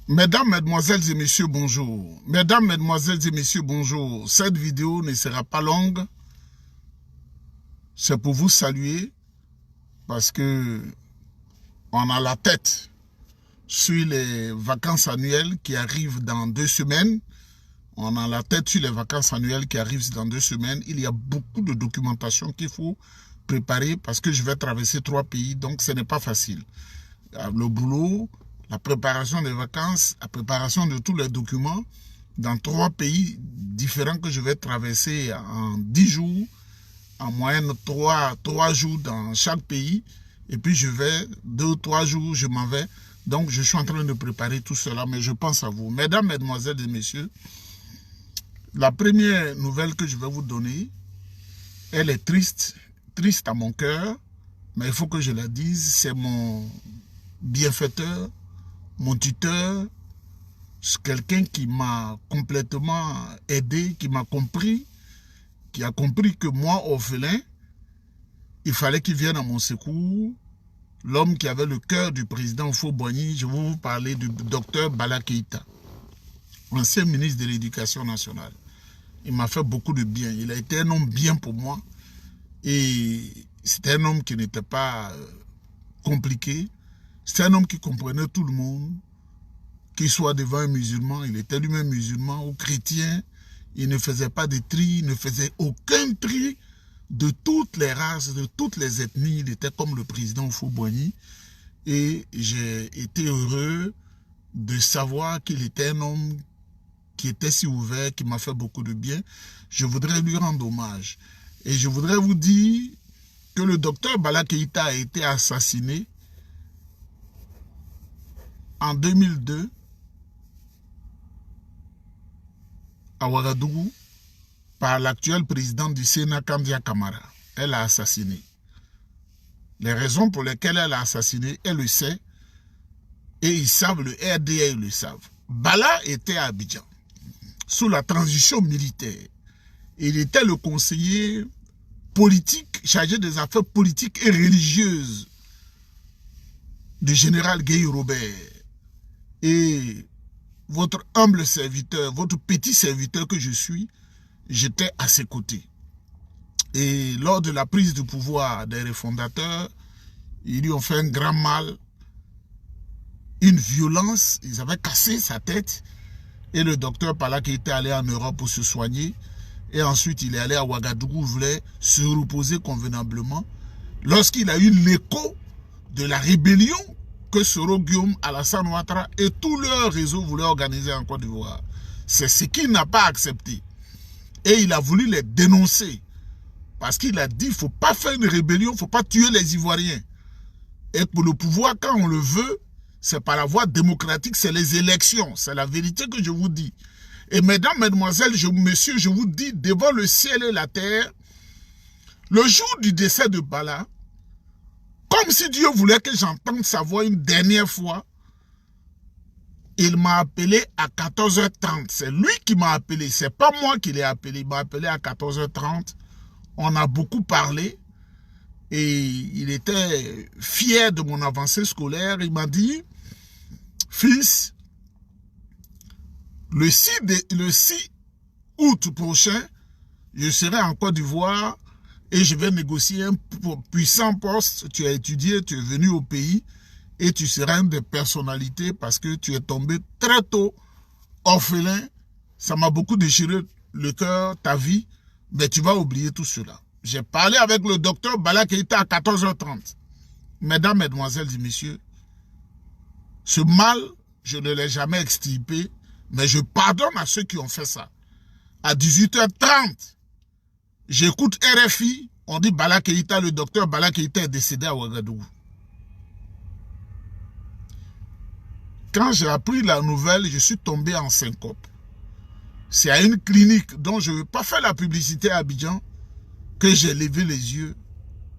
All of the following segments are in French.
Mesdames, Mesdemoiselles et Messieurs, bonjour. Mesdames, Mesdemoiselles et Messieurs, bonjour. Cette vidéo ne sera pas longue. C'est pour vous saluer parce que on a la tête sur les vacances annuelles qui arrivent dans 2 semaines. On a la tête sur les vacances annuelles qui arrivent dans 2 semaines. Il y a beaucoup de documentation qu'il faut préparer parce que je vais traverser 3 pays, donc ce n'est pas facile. Le boulot, la préparation des vacances, la préparation de tous les documents dans 3 pays différents que je vais traverser en 10 jours, en moyenne 3 jours dans chaque pays, et puis je vais 2 ou 3 jours, je m'en vais. Donc je suis en train de préparer tout cela, mais je pense à vous. Mesdames, Mesdemoiselles et Messieurs, la première nouvelle que je vais vous donner, elle est triste à mon cœur, mais il faut que je la dise, c'est mon bienfaiteur, mon tuteur, quelqu'un qui m'a complètement aidé, qui m'a compris, qui a compris que moi, orphelin, il fallait qu'il vienne à mon secours. L'homme qui avait le cœur du président Houphouët-Boigny, je vais vous parler du docteur Bala Keïta, ancien ministre de l'Éducation nationale. Il m'a fait beaucoup de bien. Il a été un homme bien pour moi. Et c'était un homme qui n'était pas compliqué. C'était un homme qui comprenait tout le monde. Qu'il soit devant un musulman, il était lui-même musulman ou chrétien. Il ne faisait pas de tri, il ne faisait aucun tri de toutes les races, de toutes les ethnies. Il était comme le président Houphouët-Boigny. Et j'ai été heureux de savoir qu'il était un homme qui était si ouvert, qui m'a fait beaucoup de bien. Je voudrais lui rendre hommage. Et je voudrais vous dire que le docteur Bala Keïta a été assassiné en 2002 à Ouagadougou par l'actuel président du Sénat, Kandia Camara. Elle l'a assassiné. Les raisons pour lesquelles elle l'a assassiné, elle le sait. Et ils savent, le RDA, ils le savent. Bala était à Abidjan, sous la transition militaire. Il était le conseiller politique, chargé des affaires politiques et religieuses du général Gueye Robert. Et votre humble serviteur, votre petit serviteur que je suis, j'étais à ses côtés. Et lors de la prise de pouvoir des refondateurs, ils lui ont fait un grand mal, une violence, ils avaient cassé sa tête. Et le docteur Bala Keïta était allé en Europe pour se soigner. Et ensuite, il est allé à Ouagadougou, il voulait se reposer convenablement. Lorsqu'il a eu l'écho de la rébellion que Soro Guillaume, Alassane Ouattara et tout leur réseau voulaient organiser en Côte d'Ivoire. C'est ce qu'il n'a pas accepté. Et il a voulu les dénoncer. Parce qu'il a dit, il ne faut pas faire une rébellion, il ne faut pas tuer les Ivoiriens. Et pour le pouvoir, quand on le veut, c'est par la voie démocratique, c'est les élections. C'est la vérité que je vous dis. Et mesdames, mesdemoiselles, messieurs, je vous dis, devant le ciel et la terre, le jour du décès de Bala, comme si Dieu voulait que j'entende sa voix une dernière fois, il m'a appelé à 14h30. C'est lui qui m'a appelé, c'est pas moi qui l'ai appelé. Il m'a appelé à 14h30. On a beaucoup parlé et il était fier de mon avancée scolaire. Il m'a dit, fils, le 6 août prochain, je serai en Côte d'Ivoire et je vais négocier un puissant poste. Tu as étudié, tu es venu au pays et tu seras une des personnalités parce que tu es tombé très tôt, orphelin. Ça m'a beaucoup déchiré le cœur, ta vie, mais tu vas oublier tout cela. J'ai parlé avec le docteur Bala Keïta à 14h30. Mesdames, Mesdemoiselles et Messieurs, ce mal, je ne l'ai jamais extirpé, mais je pardonne à ceux qui ont fait ça. À 18h30, j'écoute RFI, on dit Bala Keïta, le docteur Bala Keïta est décédé à Ouagadougou. Quand j'ai appris la nouvelle, je suis tombé en syncope. C'est à une clinique dont je ne veux pas faire la publicité à Abidjan que j'ai levé les yeux.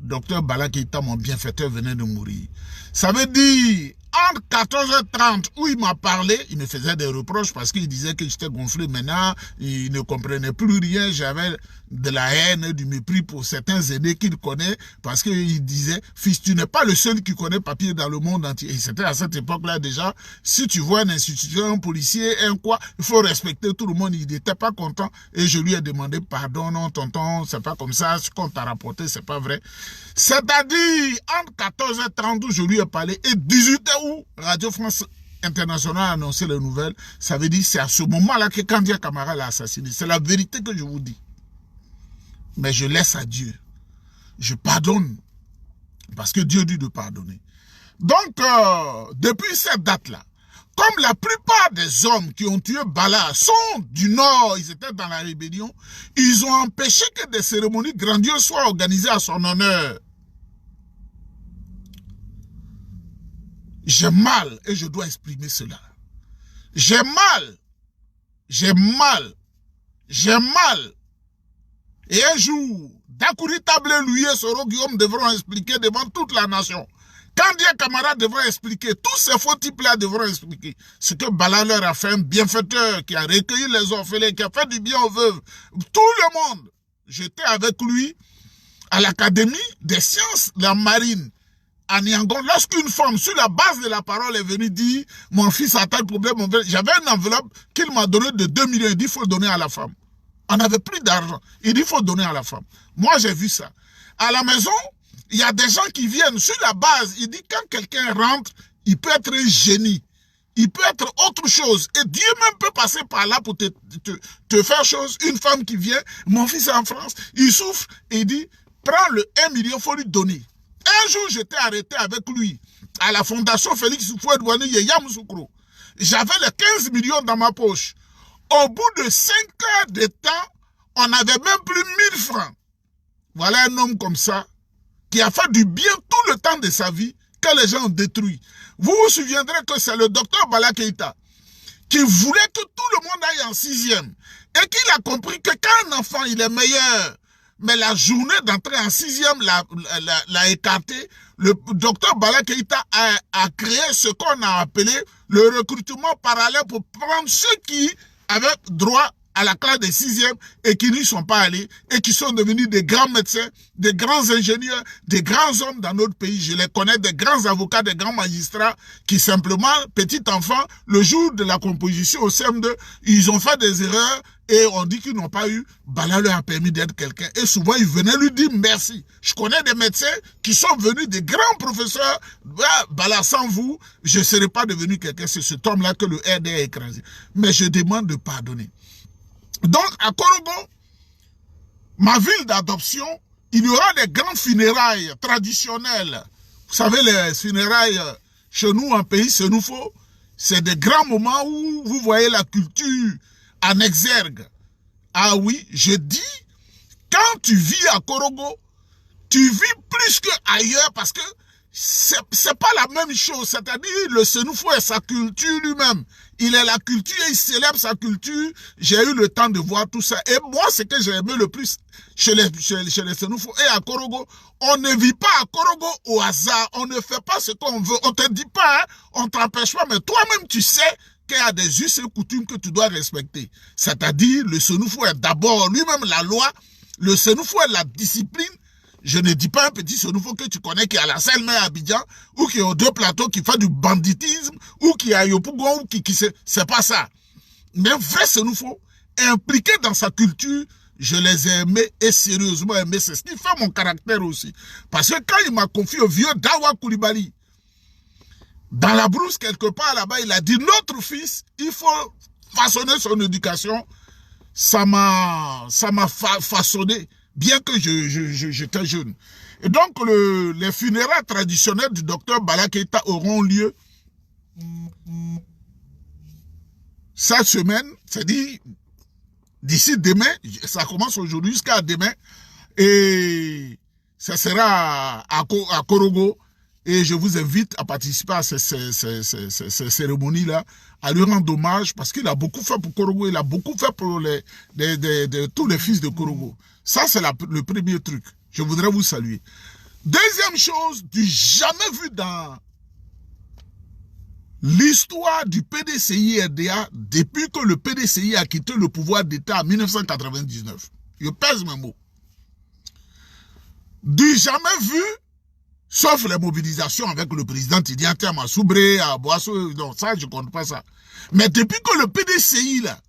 Docteur Bala Keïta, mon bienfaiteur, venait de mourir. Ça veut dire, entre 14h30 où il m'a parlé, il me faisait des reproches parce qu'il disait que j'étais gonflé maintenant, il ne comprenait plus rien, j'avais de la haine, du mépris pour certains aînés qu'il connaît, parce qu'il disait, fils, tu n'es pas le seul qui connaît papier dans le monde entier. Et c'était à cette époque-là déjà, si tu vois un instituteur, un policier, un quoi, il faut respecter tout le monde. Il n'était pas content et je lui ai demandé pardon, non tonton, c'est pas comme ça, ce qu'on t'a rapporté, c'est pas vrai. C'est-à-dire, entre 14h30 où je lui ai parlé et 18h où Radio France International a annoncé les nouvelles, ça veut dire c'est à ce moment-là que Kandia Camara l'a assassiné. C'est la vérité que je vous dis. Mais je laisse à Dieu. Je pardonne. Parce que Dieu dit de pardonner. Donc, depuis cette date-là, comme la plupart des hommes qui ont tué Bala sont du Nord, ils étaient dans la rébellion, ils ont empêché que des cérémonies grandioses soient organisées à son honneur. J'ai mal et je dois exprimer cela. J'ai mal. J'ai mal. J'ai mal. Et un jour, Dakouri Tablé, lui et Soro Guillaume devront expliquer devant toute la nation. Kandia Camara devra expliquer, tous ces faux types-là devront expliquer ce que Bala leur a fait, un bienfaiteur qui a recueilli les orphelins, qui a fait du bien aux veuves. Tout le monde. J'étais avec lui à l'Académie des sciences de la marine à Niangon, lorsqu'une femme, sur la base de la parole, est venue dire « Mon fils a tel problème, j'avais une enveloppe qu'il m'a donnée de 2 millions, il dit « Il faut le donner à la femme ». On n'avait plus d'argent, il dit « Il faut le donner à la femme ». Moi, j'ai vu ça. À la maison, il y a des gens qui viennent, sur la base, il dit « Quand quelqu'un rentre, il peut être un génie, il peut être autre chose. Et Dieu même peut passer par là pour te faire chose. Une femme qui vient, mon fils est en France, il souffre, et il dit « Prends le 1 million, il faut lui donner ». Un jour, j'étais arrêté avec lui à la fondation Félix Houphouët-Boigny et Yamoussoukro. J'avais les 15 millions dans ma poche. Au bout de 5 heures de temps, on n'avait même plus 1000 francs. Voilà un homme comme ça qui a fait du bien tout le temps de sa vie que les gens ont détruit. Vous vous souviendrez que c'est le docteur Bala Keïta qui voulait que tout le monde aille en 6e et qu'il a compris que quand un enfant il est meilleur, mais la journée d'entrée en 6e l'a écarté. Le docteur Bala Keïta a créé ce qu'on a appelé le recrutement parallèle pour prendre ceux qui avaient droit à la classe des 6e et qui n'y sont pas allés et qui sont devenus des grands médecins, des grands ingénieurs, des grands hommes dans notre pays. Je les connais, des grands avocats, des grands magistrats qui simplement, petits enfants, le jour de la composition au CM2, ils ont fait des erreurs et on dit qu'ils n'ont pas eu. Bala leur a permis d'être quelqu'un. Et souvent, ils venaient lui dire merci. Je connais des médecins qui sont venus, des grands professeurs. Bala, sans vous, je ne serais pas devenu quelqu'un. C'est cet homme-là que le RD a écrasé. Mais je demande de pardonner. Donc, à Korogo, ma ville d'adoption, il y aura des grands funérailles traditionnelles. Vous savez, les funérailles chez nous, en pays, c'est nous faut. C'est des grands moments où vous voyez la culture en exergue. Ah oui, je dis, quand tu vis à Korogo, tu vis plus qu'ailleurs parce que c'est pas la même chose. C'est-à-dire, le Sénoufo est sa culture lui-même. Il est la culture et il célèbre sa culture. J'ai eu le temps de voir tout ça. Et moi, ce que j'ai aimé le plus chez les Sénoufo et à Korogo, on ne vit pas à Korogo au hasard. On ne fait pas ce qu'on veut. On te dit pas, hein, on t'empêche pas, mais toi-même, tu sais qu'il y a des us et coutumes que tu dois respecter. C'est-à-dire, le Sénoufo est d'abord lui-même la loi. Le Sénoufo est la discipline. Je ne dis pas un petit Sénoufo que tu connais qui est à la Selma à Abidjan, ou qui est aux 2 plateaux, qui fait du banditisme, ou qui est à Yopougon, ou qui c'est pas ça. Mais un vrai Sénoufo, impliqué dans sa culture, je les ai aimés et sérieusement aimés. C'est ce qui fait mon caractère aussi. Parce que quand il m'a confié au vieux Dawa Koulibaly, dans la brousse quelque part là-bas, il a dit, notre fils, il faut façonner son éducation. Ça m'a façonné. Bien que j'étais jeune. Et donc, les funérailles traditionnelles du docteur Bala Keïta auront lieu cette semaine, c'est-à-dire d'ici demain, ça commence aujourd'hui jusqu'à demain, et ça sera à Korogo, et je vous invite à participer à ces cérémonies-là, à lui rendre hommage, parce qu'il a beaucoup fait pour Korogo, il a beaucoup fait pour tous les fils de Korogo. Ça, c'est le premier truc. Je voudrais vous saluer. Deuxième chose, du jamais vu dans l'histoire du PDCI-RDA depuis que le PDCI a quitté le pouvoir d'État en 1999. Je pèse mes mots. Du jamais vu, sauf les mobilisations avec le président Tidiane à Soubré, à Boisseau, non, ça, je ne compte pas ça. Mais depuis que le PDCI, là,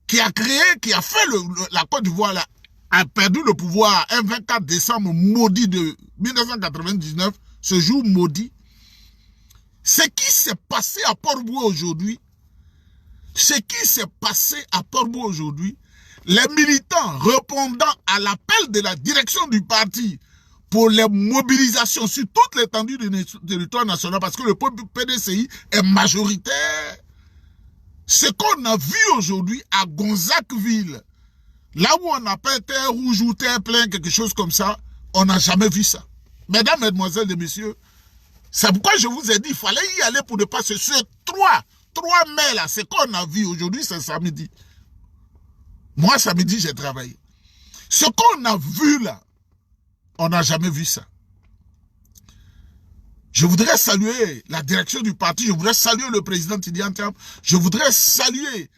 qui a créé, qui a fait la Côte d'Ivoire, là, a perdu le pouvoir un 24 décembre maudit de 1999, ce jour maudit, ce qui s'est passé à Port-Bouët aujourd'hui, les militants répondant à l'appel de la direction du parti pour les mobilisations sur toute l'étendue du territoire national, parce que le PDCI est majoritaire, ce qu'on a vu aujourd'hui à Gonzacqueville, là où on appelle terre rouge ou terre plein, quelque chose comme ça, on n'a jamais vu ça. Mesdames, mesdemoiselles et messieurs, c'est pourquoi je vous ai dit, il fallait y aller pour ne pas se... Ce 3 mai là, c'est qu'on a vu aujourd'hui, c'est samedi. Moi, samedi, j'ai travaillé. Ce qu'on a vu là, on n'a jamais vu ça. Je voudrais saluer la direction du parti, je voudrais saluer le président Tidiane Thiam, je voudrais saluer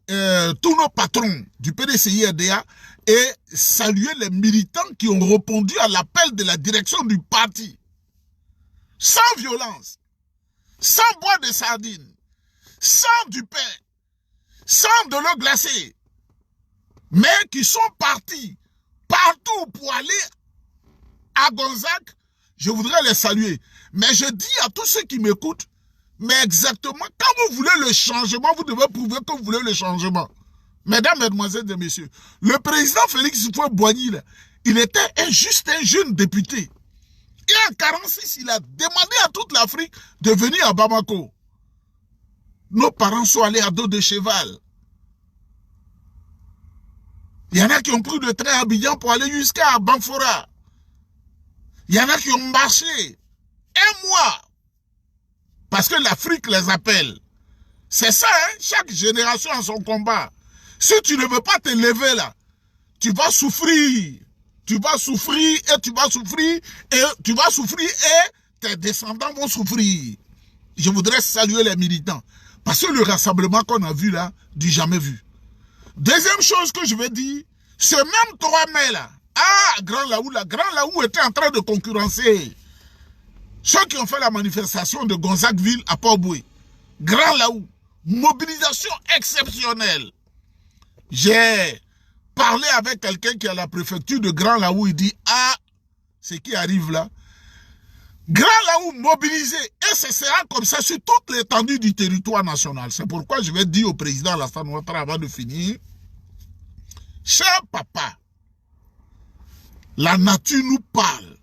tous nos patrons du PDCI-RDA et saluer les militants qui ont répondu à l'appel de la direction du parti. Sans violence, sans boire de sardines, sans du pain, sans de l'eau glacée, mais qui sont partis partout pour aller à Gonzague, je voudrais les saluer. Mais je dis à tous ceux qui m'écoutent, mais exactement, quand vous voulez le changement, vous devez prouver que vous voulez le changement. Mesdames, mesdemoiselles et messieurs, le président Félix Houphouët-Boigny, il était juste un jeune député. Et en 1946, il a demandé à toute l'Afrique de venir à Bamako. Nos parents sont allés à dos de cheval. Il y en a qui ont pris le train à Abidjan pour aller jusqu'à Banfora. Il y en a qui ont marché 1 mois. Parce que l'Afrique les appelle. C'est ça, hein? Chaque génération a son combat. Si tu ne veux pas te lever là, tu vas souffrir. Tu vas souffrir et tu vas souffrir et tu vas souffrir et tes descendants vont souffrir. Je voudrais saluer les militants. Parce que le rassemblement qu'on a vu là, du jamais vu. Deuxième chose que je vais dire, ce même 3 mai là, Grand Laou était en train de concurrencer ceux qui ont fait la manifestation de Gonzacqueville à Port-Bouët. Grand Laou, mobilisation exceptionnelle. J'ai parlé avec quelqu'un qui est à la préfecture de Grand Laou, il dit, ce qui arrive là, Grand Laou mobilisé, et ce sera comme ça sur toute l'étendue du territoire national. C'est pourquoi je vais dire au président Alassane Ouattara avant de finir, cher papa, la nature nous parle,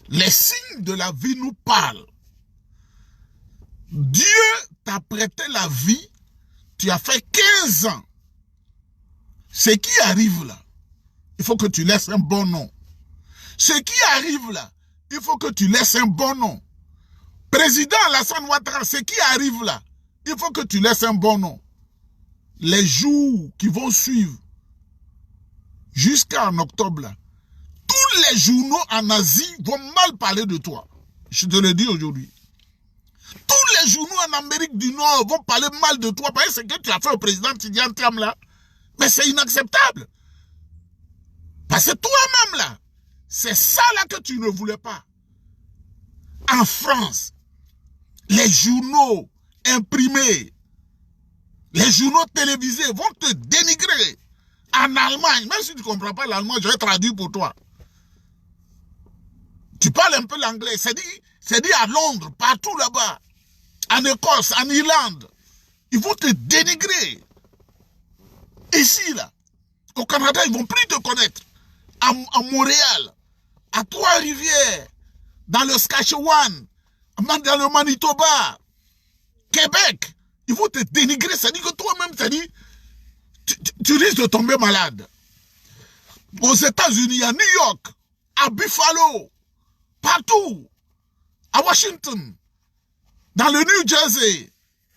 les signes de la vie nous parlent. Dieu t'a prêté la vie, tu as fait 15 ans. Ce qui arrive là, il faut que tu laisses un bon nom. Ce qui arrive là, il faut que tu laisses un bon nom. Président Alassane Ouattara, ce qui arrive là, il faut que tu laisses un bon nom. Les jours qui vont suivre, jusqu'en octobre là, tous les journaux en Asie vont mal parler de toi. Je te le dis aujourd'hui. Tous les journaux en Amérique du Nord vont parler mal de toi. Parce que ce que tu as fait au président Tidiane Thiam là, mais c'est inacceptable. Parce que toi-même là, c'est ça là que tu ne voulais pas. En France, les journaux imprimés, les journaux télévisés vont te dénigrer. En Allemagne, même si tu ne comprends pas l'allemand, je vais traduire pour toi. Tu parles un peu l'anglais, c'est dit à Londres, partout là-bas, en Écosse, en Irlande, ils vont te dénigrer. Ici, là, au Canada, ils ne vont plus te connaître. À Montréal, à Trois-Rivières, dans le Saskatchewan, dans le Manitoba, Québec, ils vont te dénigrer. C'est-à-dire que toi-même, tu risques de tomber malade. Aux États-Unis, à New York, à Buffalo, partout, à Washington, dans le New Jersey,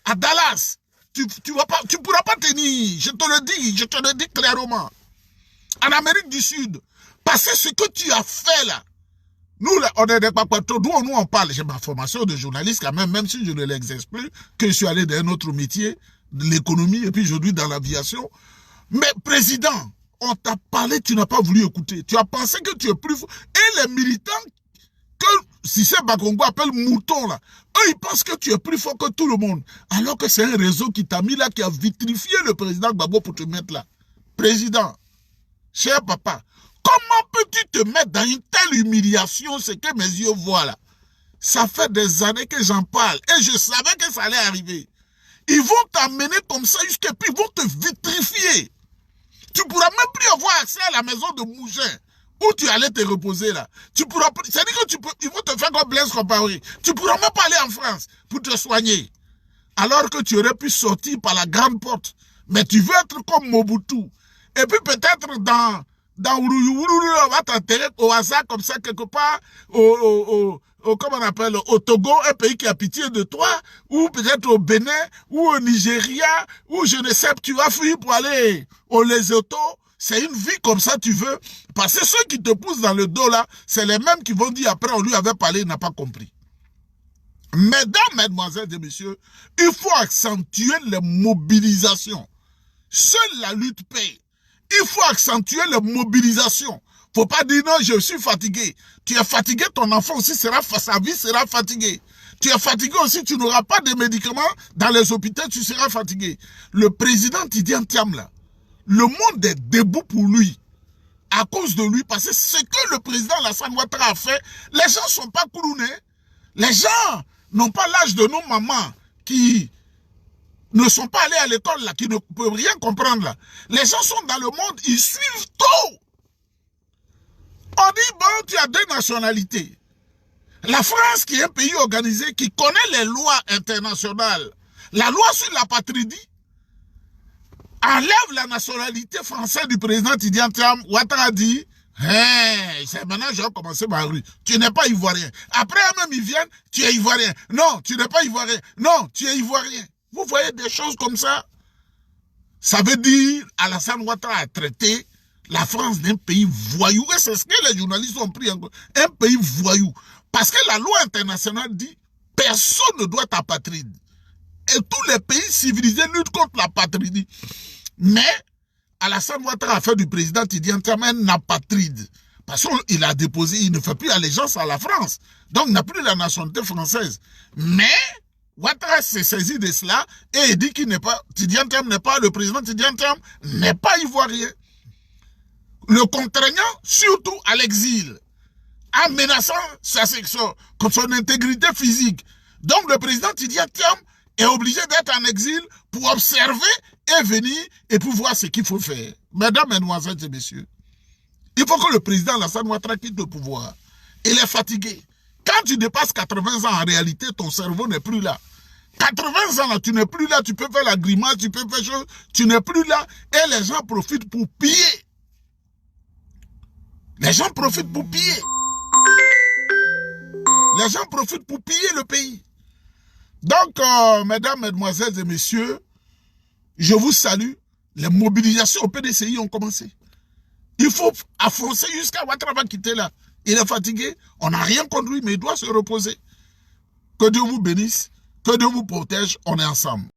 à Dallas, tu ne pourras pas tenir, je te le dis clairement. En Amérique du Sud, parce que ce que tu as fait là, nous, là, on est des papatos, nous on parle, j'ai ma formation de journaliste quand même si je ne l'exerce plus, que je suis allé dans un autre métier, de l'économie, et puis aujourd'hui dans l'aviation. Mais président, on t'a parlé, tu n'as pas voulu écouter. Tu as pensé que tu es plus fort. Et les militants que Cissé Bakongo appelle moutons là, eux ils pensent que tu es plus fort que tout le monde. Alors que c'est un réseau qui t'a mis là, qui a vitrifié le président Gbagbo pour te mettre là. Président, cher papa, comment peux-tu te mettre dans une telle humiliation, ce que mes yeux voient là? Ça fait des années que j'en parle et je savais que ça allait arriver. Ils vont t'amener comme ça jusqu'à puis ils vont te vitrifier. Tu ne pourras même plus avoir accès à la maison de Mougin où tu allais te reposer là. Tu pourras, c'est-à-dire que ils vont te faire comme Blaise Compaoré. Tu ne pourras même pas aller en France pour te soigner. Alors que tu aurais pu sortir par la grande porte. Mais tu veux être comme Mobutu. Et puis peut-être dans Ourouyou, on va t'enterrer au hasard comme ça quelque part comment on appelle, au Togo, un pays qui a pitié de toi, ou peut-être au Bénin, ou au Nigeria, ou je ne sais, tu vas fuir pour aller au Lesotho. C'est une vie comme ça, tu veux. Parce que ceux qui te poussent dans le dos là, c'est les mêmes qui vont dire après, on lui avait parlé, il n'a pas compris. Mesdames, mesdemoiselles et messieurs, il faut accentuer les mobilisations. Seule la lutte paye. Il faut accentuer les mobilisations. Faut pas dire non, je suis fatigué. Tu es fatigué, ton enfant aussi sa vie sera fatiguée. Tu es fatigué aussi, tu n'auras pas de médicaments dans les hôpitaux, tu seras fatigué. Le président Tidiane Thiam là, le monde est debout pour lui. À cause de lui, parce que ce que le président Alassane Ouattara a fait, les gens ne sont pas coulounés. Les gens n'ont pas l'âge de nos mamans qui ne sont pas allés à l'école là, qui ne peuvent rien comprendre là. Les gens sont dans le monde, ils suivent tout. On dit, bon, tu as deux nationalités. La France, qui est un pays organisé, qui connaît les lois internationales, la loi sur l'apatridie, enlève la nationalité française du président Tidiane Thiam. Ouattara dit, hey, maintenant je vais commencer ma rue. Tu n'es pas ivoirien. Après même ils viennent, tu es ivoirien. Non, tu n'es pas ivoirien. Non, tu es ivoirien. Vous voyez des choses comme ça? Ça veut dire, Alassane Ouattara a traité la France d'un pays voyou. Et c'est ce que les journalistes ont pris en compte. Un pays voyou. Parce que la loi internationale dit, personne ne doit être apatride. Et tous les pays civilisés luttent contre l'apatridie. Mais, Alassane Ouattara a fait du président Tidiane Thiam un apatride. Parce qu'il a déposé, il ne fait plus allégeance à la France. Donc, il n'a plus la nationalité française. Mais, Ouattara s'est saisi de cela et il dit qu'il n'est pas, Tidiane Thiam n'est pas, le président Tidiane Thiam n'est pas ivoirien. Le contraignant surtout à l'exil, en menaçant son intégrité physique. Donc le président Tidiane Thiam est obligé d'être en exil pour observer et venir et pour voir ce qu'il faut faire. Mesdames, mesdemoiselles et messieurs, il faut que le président Alassane Ouattara quitte le pouvoir. Il est fatigué. Quand tu dépasses 80 ans, en réalité, ton cerveau n'est plus là. 80 ans, là, tu n'es plus là, tu peux faire la grimace, tu peux faire chose, tu n'es plus là. Et les gens profitent pour piller. Les gens profitent pour piller. Les gens profitent pour piller le pays. Donc, mesdames, mesdemoiselles et messieurs, je vous salue. Les mobilisations au PDCI ont commencé. Il faut avancer jusqu'à Ouattara va quitter là. Il est fatigué. On n'a rien contre lui, mais il doit se reposer. Que Dieu vous bénisse. Que Dieu vous protège. On est ensemble.